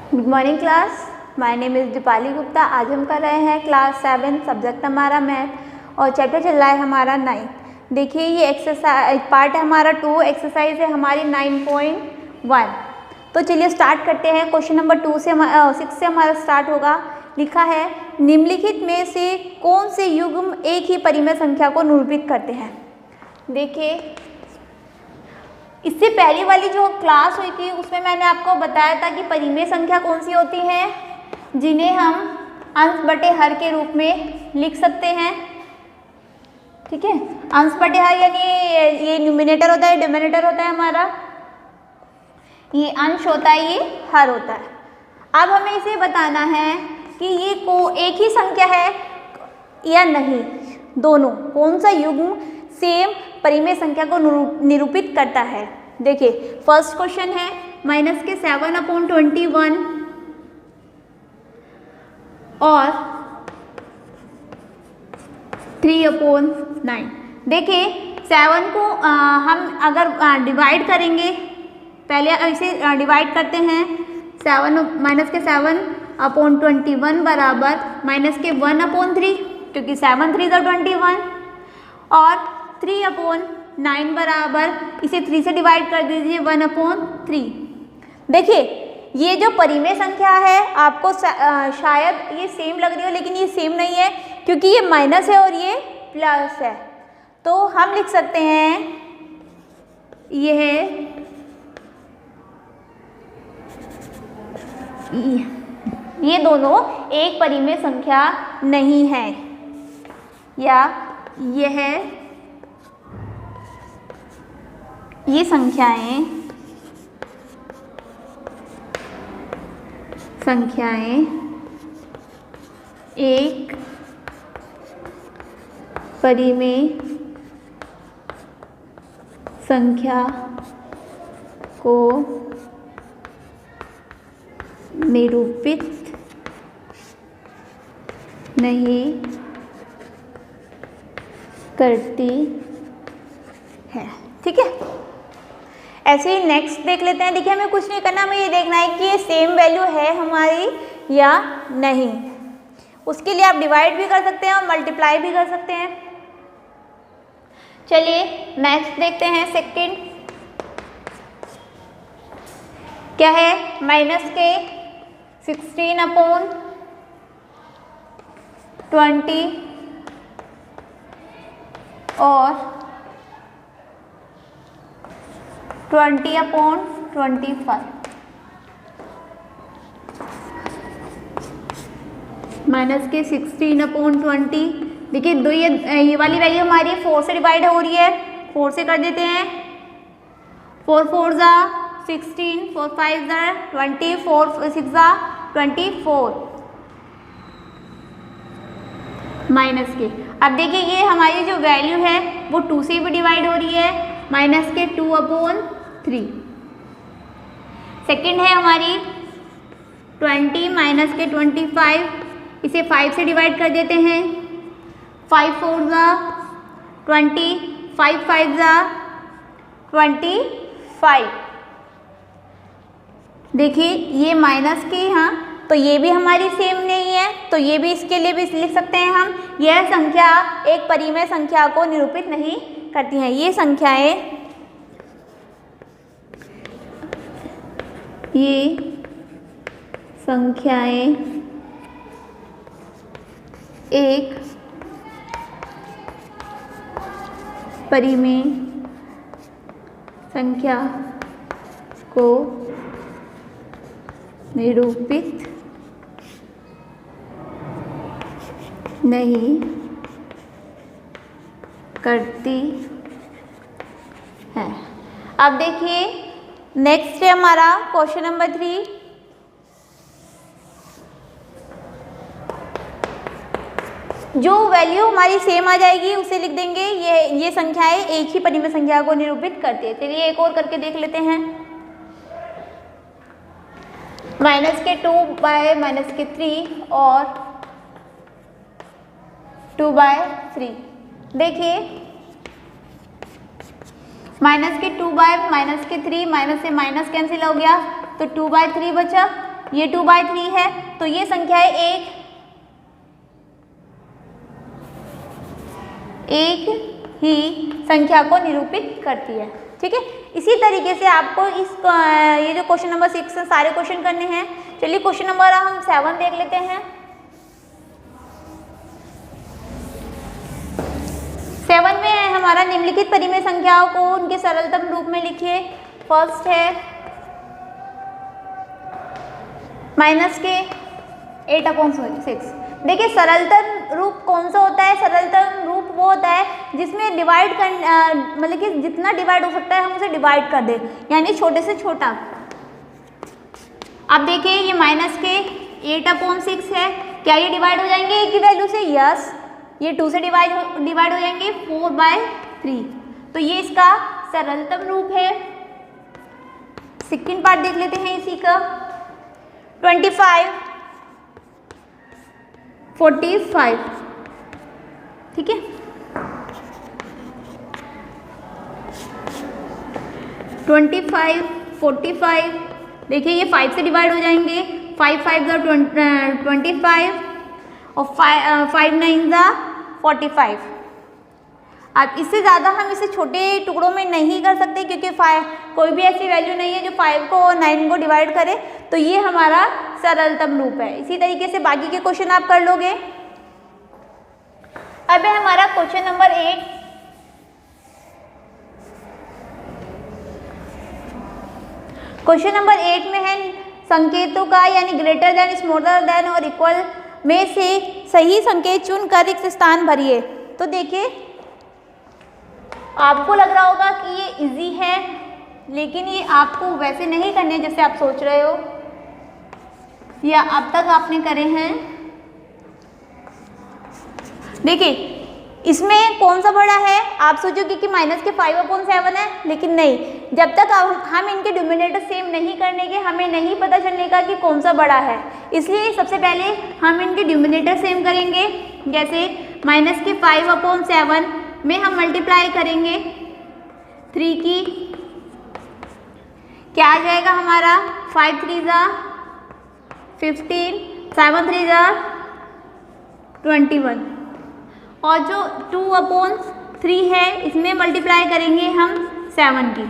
Good morning class, my name is Deepali Gupta. आज हम कर रहे हैं क्लास 7, सब्जेक्ट हमारा मैथ और चैप्टर चल रहा है हमारा 9। देखिए ये एक्सरसाइज पार्ट है हमारा 2, एक्सरसाइज है हमारी 9.1। तो चलिए स्टार्ट करते हैं। क्वेश्चन नंबर 6 से हमारा स्टार्ट होगा। लिखा है निम्नलिखित में से कौन से युग्म एक ही परिमेय संख्या को निरूपित करते हैं। देखिए इससे पहली वाली जो क्लास हुई थी उसमें मैंने आपको बताया था कि परिमेय संख्या कौन सी होती हैं जिन्हें हम अंश बटे हर के रूप में लिख सकते हैं। ठीक है, अंश बटे हर यानी ये न्यूमिनेटर होता है, डिनोमिनेटर होता है हमारा, ये अंश होता है, ये हर होता है। अब हमें इसे बताना है कि ये एक ही संख्या है या नहीं, दोनों कौन सा युग्म सेम परिमेय संख्या को निरूपित करता है। देखिए फर्स्ट क्वेश्चन है माइनस के 7/21 और 3/9। देखिए 7 को हम अगर डिवाइड करेंगे, पहले इसे डिवाइड करते हैं। 7 माइनस के 7/21 बराबर माइनस के 1/3, क्योंकि 7 3 21 और 3/9 बराबर इसे 3 से डिवाइड कर दीजिए 1/3। देखिए ये जो परिमेय संख्या है आपको शायद ये सेम लग रही हो, लेकिन ये सेम नहीं है क्योंकि ये माइनस है और ये प्लस है। तो हम लिख सकते हैं ये दोनों एक परिमेय संख्या नहीं है, या ये संख्याएं एक परिमेय संख्या को निरूपित नहीं करती है। ठीक है, ऐसे ही नेक्स्ट देख लेते हैं। देखिए हमें कुछ नहीं करना, हमें ये देखना है कि ये सेम वैल्यू है हमारी या नहीं। उसके लिए आप डिवाइड भी कर सकते हैं और मल्टीप्लाई भी कर सकते हैं। चलिए नेक्स्ट देखते हैं। सेकंड क्या है, माइनस के 16/20 और 20/25। माइनस के 16/20। देखिए दो ये वाली वैल्यू हमारी 4 से डिवाइड हो रही है, 4 से कर देते हैं। 4 4 ज़ा 16, 4 5 ज़ा 20, 4 6 ज़ा 24 माइनस के। अब देखिए ये हमारी जो वैल्यू है वो 2 से भी डिवाइड हो रही है, माइनस के 2/3। सेकेंड है हमारी 20 माइनस के 25, इसे 5 से डिवाइड कर देते हैं। 5 4 ज़ा 20, 5 5 ज़ा 25। देखिए ये माइनस के यहाँ, तो ये भी हमारी सेम नहीं है, तो ये भी इसके लिए भी लिख सकते हैं हम, यह संख्या एक परिमेय संख्या को निरूपित नहीं करती हैं। ये संख्याएं एक परिमेय संख्या को निरूपित नहीं करती है। अब देखिए नेक्स्ट है हमारा क्वेश्चन नंबर 3। जो वैल्यू हमारी सेम आ जाएगी उसे लिख देंगे। ये संख्याएं एक ही परिमेय संख्या को निरूपित करती है। चलिए एक और करके देख लेते हैं। माइनस के 2/-3 और 2/3। देखिए माइनस के 2/-3, माइनस से माइनस कैंसिल हो गया तो 2/3 बचा, ये 2/3 है, तो ये संख्या है एक ही संख्या को निरूपित करती है। ठीक है, इसी तरीके से आपको ये जो क्वेश्चन नंबर 6 सारे क्वेश्चन करने हैं। चलिए क्वेश्चन नंबर हम 7 देख लेते हैं। 7 में है हमारा निम्नलिखित परिमेय संख्याओं को उनके सरलतम रूप में लिखिए। फर्स्ट है -8/6। देखिए सरलतम रूप कौन सा होता है? सरलतम रूप वो होता है जिसमें डिवाइड कर मतलब कि जितना डिवाइड हो सकता है हम उसे डिवाइड कर दें, यानी छोटे से छोटा। अब देखिए ये -8/6 है, क्या ये डिवाइड हो जाएंगे एक की वैल्यू से? यस। ये 2 से डिवाइड हो जाएंगे 4/3, तो ये इसका सरलतम रूप है। सेकंड पार्ट देख लेते हैं इसी का। 25, 45, ठीक है। 25, 45, देखिए ये 5 से डिवाइड हो जाएंगे। 5 5 25 और 5 9 45। अब इससे ज़्यादा हम इसे छोटे टुकड़ों में नहीं कर सकते क्योंकि कोई भी ऐसी वैल्यू नहीं है जो 5 को और 9 को डिवाइड करे, तो ये हमारा सरलतम रूप है। इसी तरीके से बाकी के क्वेश्चन आप कर लोगे। अब है हमारा क्वेश्चन नंबर 8। क्वेश्चन नंबर 8 में है संकेतों का यानी ग्रेटर देन, स्मॉलर देन और इक्वल में से सही संकेत चुनकर रिक्त स्थान भरिए। तो देखिए आपको लग रहा होगा कि ये इजी है, लेकिन ये आपको वैसे नहीं करने जैसे आप सोच रहे हो या अब तक आपने करे हैं। देखिए इसमें कौन सा बड़ा है? आप सोचोगे कि -5/7 है, लेकिन नहीं, जब तक हम इनके डिनोमिनेटर सेम नहीं करने के हमें नहीं पता चलने का कि कौन सा बड़ा है। इसलिए सबसे पहले हम इनके डिनोमिनेटर सेम करेंगे। जैसे -5/7 में हम मल्टीप्लाई करेंगे 3 की, क्या आ जाएगा हमारा? 5 3 15, 7 3 21, और जो 2/3 है इसमें मल्टीप्लाई करेंगे हम 7 की।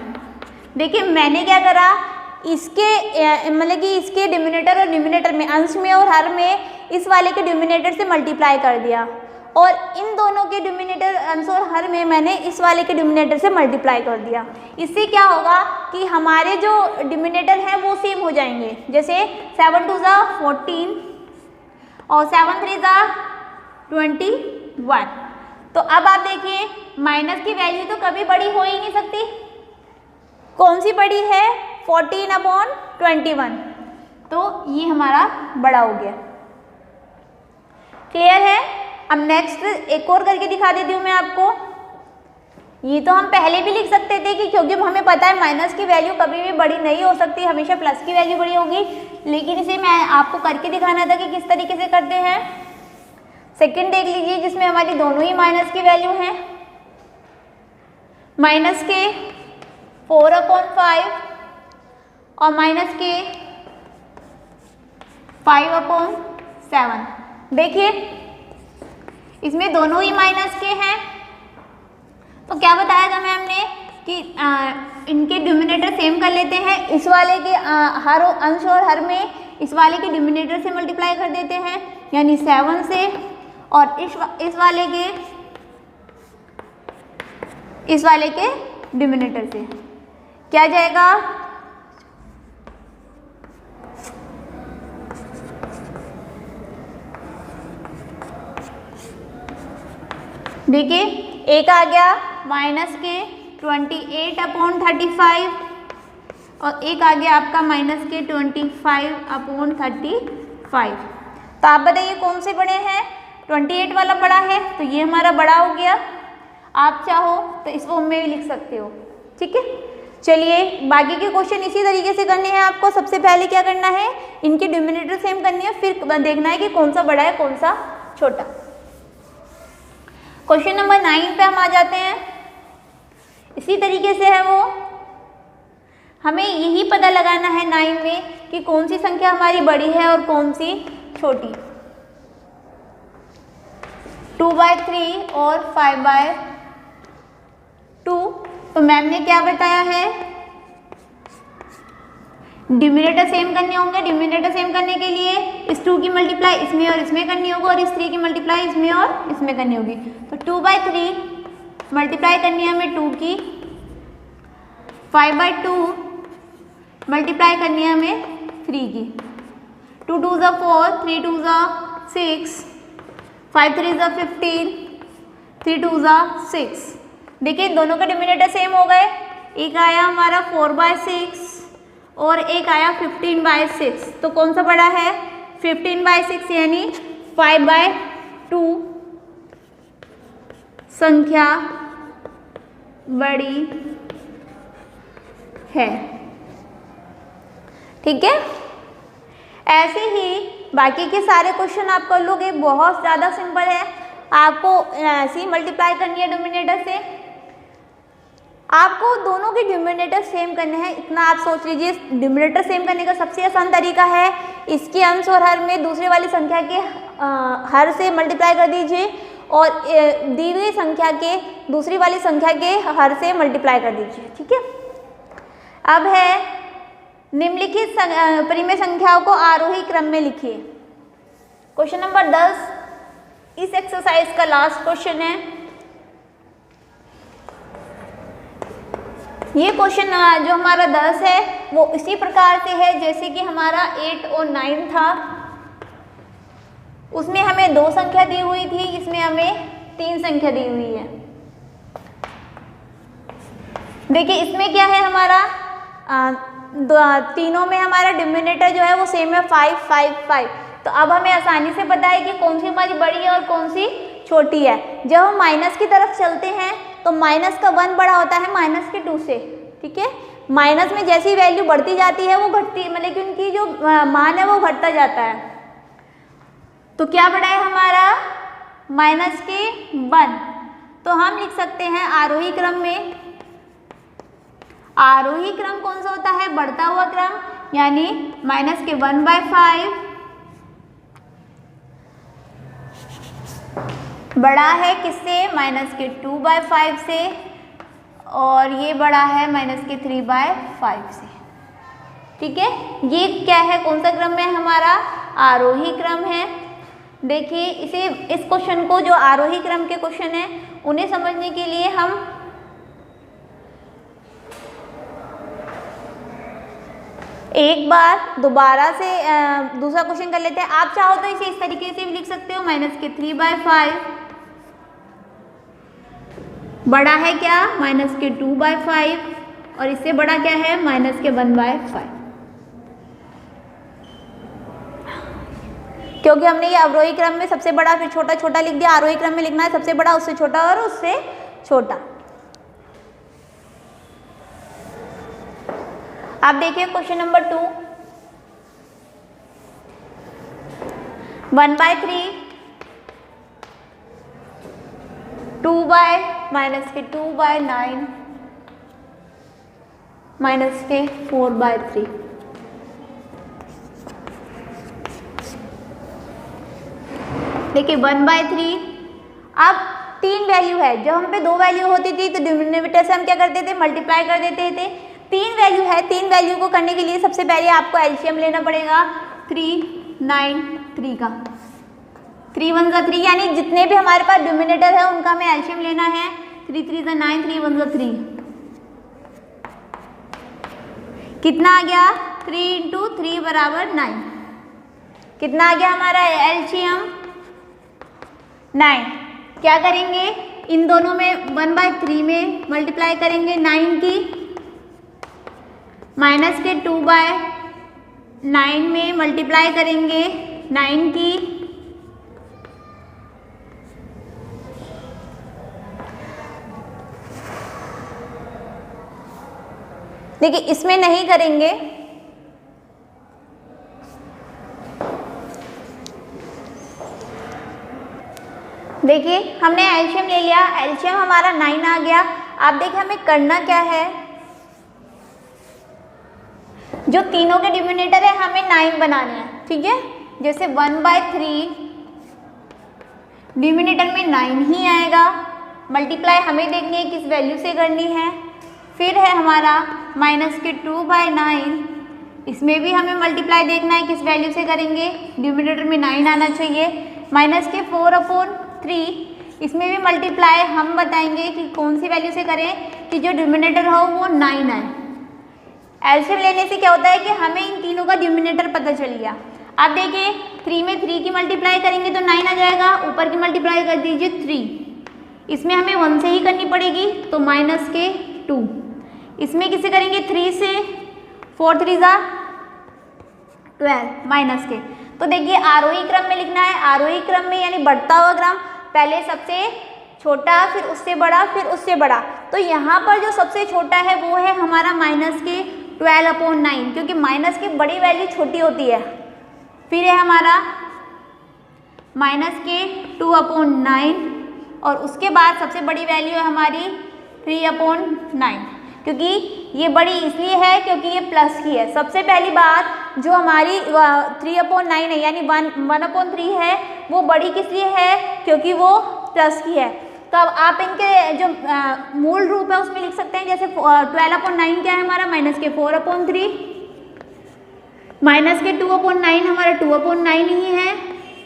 देखिए मैंने क्या करा, इसके मतलब कि इसके डिनोमिनेटर और न्यूमरेटर में, अंश में और हर में इस वाले के डिनोमिनेटर से मल्टीप्लाई कर दिया, और इन दोनों के डिनोमिनेटर अंश और हर में मैंने इस वाले के डिनोमिनेटर से मल्टीप्लाई कर दिया। इससे क्या होगा कि हमारे जो डिनोमिनेटर हैं वो सेम हो जाएंगे। जैसे 7 2 14 और 7 3 21। तो अब आप देखिए माइनस की वैल्यू तो कभी बड़ी हो ही नहीं सकती। कौन सी बड़ी है? 14/21, तो ये हमारा बड़ा हो गया। क्लियर है? अब नेक्स्ट एक और करके दिखा देती हूँ मैं आपको। ये तो हम पहले भी लिख सकते थे कि क्योंकि हमें पता है माइनस की वैल्यू कभी भी बड़ी नहीं हो सकती, हमेशा प्लस की वैल्यू बड़ी होगी, लेकिन इसे मैं आपको करके दिखाना था कि किस तरीके से करते हैं। सेकंड देख लीजिए जिसमें हमारी दोनों ही माइनस की वैल्यू हैं। माइनस के 4/5 और माइनस के 5/7। देखिए इसमें दोनों ही माइनस के हैं, तो क्या बताया था मैम ने कि इनके डिनोमिनेटर सेम कर लेते हैं। इस वाले के हर अंश और हर में इस वाले के डिनोमिनेटर से मल्टीप्लाई कर देते हैं, यानी 7 से, और इस वाले के डिनोमिनेटर से क्या जाएगा? देखिए एक आ गया माइनस के 28/35 और एक आ गया आपका माइनस के 25/35। तो आप बताइए कौन से बड़े हैं? 28 वाला बड़ा है, तो ये हमारा बड़ा हो गया। आप चाहो तो इस फॉर्म में भी लिख सकते हो। ठीक है, चलिए बाकी के क्वेश्चन इसी तरीके से करने हैं आपको। सबसे पहले क्या करना है, इनके डिनोमिनेटर सेम करनी है, फिर देखना है कि कौन सा बड़ा है कौन सा छोटा। क्वेश्चन नंबर 9 पे हम आ जाते हैं। इसी तरीके से है वो। हमें यही पता लगाना है 9 में कि कौन सी संख्या हमारी बड़ी है और कौन सी छोटी। 2/3 और 5/2। तो मैम ने क्या बताया है, डिनोमिनेटर सेम करने होंगे। डिनोमिनेटर सेम करने के लिए इस 2 की मल्टीप्लाई इसमें और इसमें करनी होगी और इस 3 की मल्टीप्लाई इसमें और इसमें करनी होगी। तो 2/3 मल्टीप्लाई करनी है हमें 2 की, 5/2 मल्टीप्लाई करनी है हमें 3 की। 2 2 ज़ा 4, 3 2 ज़ा 6, 5 3 ज़ा 15, 3 2 ज़ा 6। देखिए दोनों का डिनोमिनेटर सेम हो गए। एक आया हमारा 4/6 और एक आया 15/6। तो कौन सा बड़ा है, 15/6 यानी 5/2 संख्या बड़ी है। ठीक है, ऐसे ही बाकी के सारे क्वेश्चन आप कर लोगे, बहुत ज़्यादा सिंपल है। आपको ऐसे ही मल्टीप्लाई करनी है डिनोमिनेटर से, आपको दोनों के डिनोमिनेटर सेम करने हैं, इतना आप सोच लीजिए। डिनोमिनेटर सेम करने का सबसे आसान तरीका है इसके अंश और हर में दूसरे वाली संख्या के हर से मल्टीप्लाई कर दीजिए और दी हुई संख्या के दूसरी वाली संख्या के हर से मल्टीप्लाई कर दीजिए। ठीक है, अब है निम्नलिखित परिमेय संख्याओं को आरोही क्रम में लिखिए। क्वेश्चन नंबर 10 इस एक्सरसाइज का लास्ट क्वेश्चन है। ये क्वेश्चन जो हमारा 10 है वो इसी प्रकार से है जैसे कि हमारा 8 और 9 था। उसमें हमें 2 संख्या दी हुई थी, इसमें हमें 3 संख्या दी हुई है। देखिए इसमें क्या है हमारा तीनों में हमारा डिनोमिनेटर जो है वो सेम है 5 5 5। तो अब हमें आसानी से पता है कि कौन सी हमारी बड़ी है और कौन सी छोटी है। जब हम माइनस की तरफ चलते हैं तो माइनस का 1 बड़ा होता है माइनस के 2 से। ठीक है, माइनस में जैसी वैल्यू बढ़ती जाती है वो घटती, मतलब कि उनकी जो मान है वो घटता जाता है। तो क्या बड़ा है हमारा माइनस के 1। तो हम लिख सकते हैं आरोही क्रम में, आरोही क्रम कौन सा होता है, बढ़ता हुआ क्रम, यानी माइनस के 1/5 बड़ा है किससे, माइनस के 2/5 से, और ये बड़ा है माइनस के 3/5 से। ठीक है, ये क्या है, कौन सा क्रम है हमारा, आरोही क्रम है। देखिए इस क्वेश्चन को, जो आरोही क्रम के क्वेश्चन है उन्हें समझने के लिए हम एक बार दोबारा से दूसरा क्वेश्चन कर लेते हैं। आप चाहो तो इसे इस तरीके से भी लिख सकते हो, माइनस के 3/5 बड़ा है क्या, माइनस के 2/5, और इससे बड़ा क्या है, माइनस के 1/5। क्योंकि हमने ये अवरोही क्रम में सबसे बड़ा फिर छोटा छोटा लिख दिया, आरोही क्रम में लिखना है सबसे बड़ा उससे छोटा और उससे छोटा। आप देखिए क्वेश्चन नंबर 2, 1/3 माइनस के 2/9 माइनस के 4/3। देखिए 1/3, अब 3 वैल्यू है, जब हम पे 2 वैल्यू होती थी तो डिनोमिनेटर से हम क्या करते थे, मल्टीप्लाई कर देते थे। 3 वैल्यू है, 3 वैल्यू को करने के लिए सबसे पहले आपको एलसीएम लेना पड़ेगा 3 9 3 का। 3 1 ज़ा 3, यानी जितने भी हमारे पास डिनोमिनेटर है उनका हमें एलसीएम लेना है। 3 3 ज़ा 9, 3 1 ज़ा 3, कितना आ गया, 3 × 3 = 9। कितना आ गया हमारा एलसीएम, 9। क्या करेंगे, इन दोनों में 1/3 में मल्टीप्लाई करेंगे 9 की, माइनस के 2/9 में मल्टीप्लाई करेंगे 9 की, देखिए इसमें नहीं करेंगे, देखिए हमने एलसीएम ले लिया, एलसीएम हमारा 9 आ गया। आप देखिए हमें करना क्या है, जो तीनों के डिनोमिनेटर है हमें 9 बनाने हैं, ठीक है। जैसे 1/3 डिनोमिनेटर में 9 ही आएगा, मल्टीप्लाई हमें देखनी है किस वैल्यू से करनी है। फिर है हमारा -2/9, इसमें भी हमें मल्टीप्लाई देखना है किस वैल्यू से करेंगे, डिनोमिनेटर में 9 आना चाहिए। -4/3, इसमें भी मल्टीप्लाई हम बताएंगे कि कौन सी वैल्यू से करें कि जो डिनोमिनेटर हो वो 9 आए। एलसीएम लेने से क्या होता है कि हमें इन तीनों का डिनोमिनेटर पता चल गया। अब देखिए 3 में 3 की मल्टीप्लाई करेंगे तो 9 आ जाएगा, ऊपर की मल्टीप्लाई कर दीजिए 3, इसमें हमें 1 से ही करनी पड़ेगी तो -2। इसमें किसे करेंगे 3 से, 4 3 12 -के। तो देखिए आरोही क्रम में लिखना है, आरोही क्रम में यानी बढ़ता हुआ क्रम, पहले सबसे छोटा फिर उससे बड़ा फिर उससे बड़ा। तो यहाँ पर जो सबसे छोटा है वो है हमारा -12/9, क्योंकि माइनस की बड़ी वैल्यू छोटी होती है। फिर है हमारा -2/9 और उसके बाद सबसे बड़ी वैल्यू है हमारी 3/9, क्योंकि ये बड़ी इसलिए है क्योंकि ये प्लस की है। सबसे पहली बात जो हमारी 3/9 है यानी 1/3 है वो बड़ी किस लिए है, क्योंकि वो प्लस की है। तो अब आप इनके जो मूल रूप है उसमें लिख सकते हैं, जैसे 12/9 क्या है हमारा -4/3, -2/9 हमारा 2/9 ही है,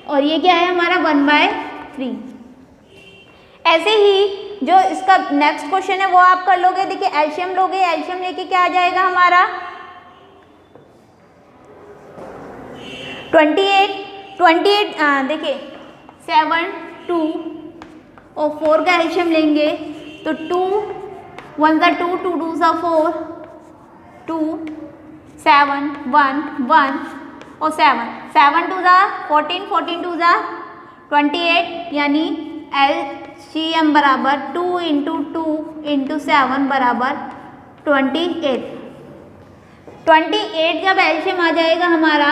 और ये क्या है हमारा 1/3। ऐसे ही जो इसका नेक्स्ट क्वेश्चन है वो आप कर लोगे। देखिए एलसीएम लोगे, एलसीएम लेके क्या आ जाएगा हमारा 28 देखिए 7 2 और 4 का एलसीएम लेंगे तो 2 1 2 2 2 4 2 7 1 1 और 7 2 14 14 2 28, यानी एलसीएम बराबर 2 × 2 × 7 बराबर 28। 28 जब एलसीएम आ जाएगा हमारा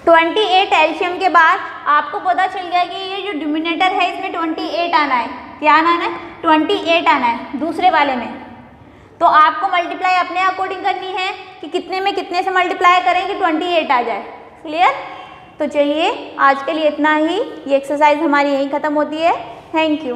28 एलसीएम के बाद आपको पता चल गया कि ये जो डिनोमिनेटर है इसमें 28 आना है। क्या आना है 28 आना है दूसरे वाले में। तो आपको मल्टीप्लाई अपने अकॉर्डिंग करनी है कि कितने में कितने से मल्टीप्लाई करें कि 28 आ जाए। क्लियर? तो चलिए आज के लिए इतना ही, ये एक्सरसाइज हमारी यहीं ख़त्म होती है। Thank you.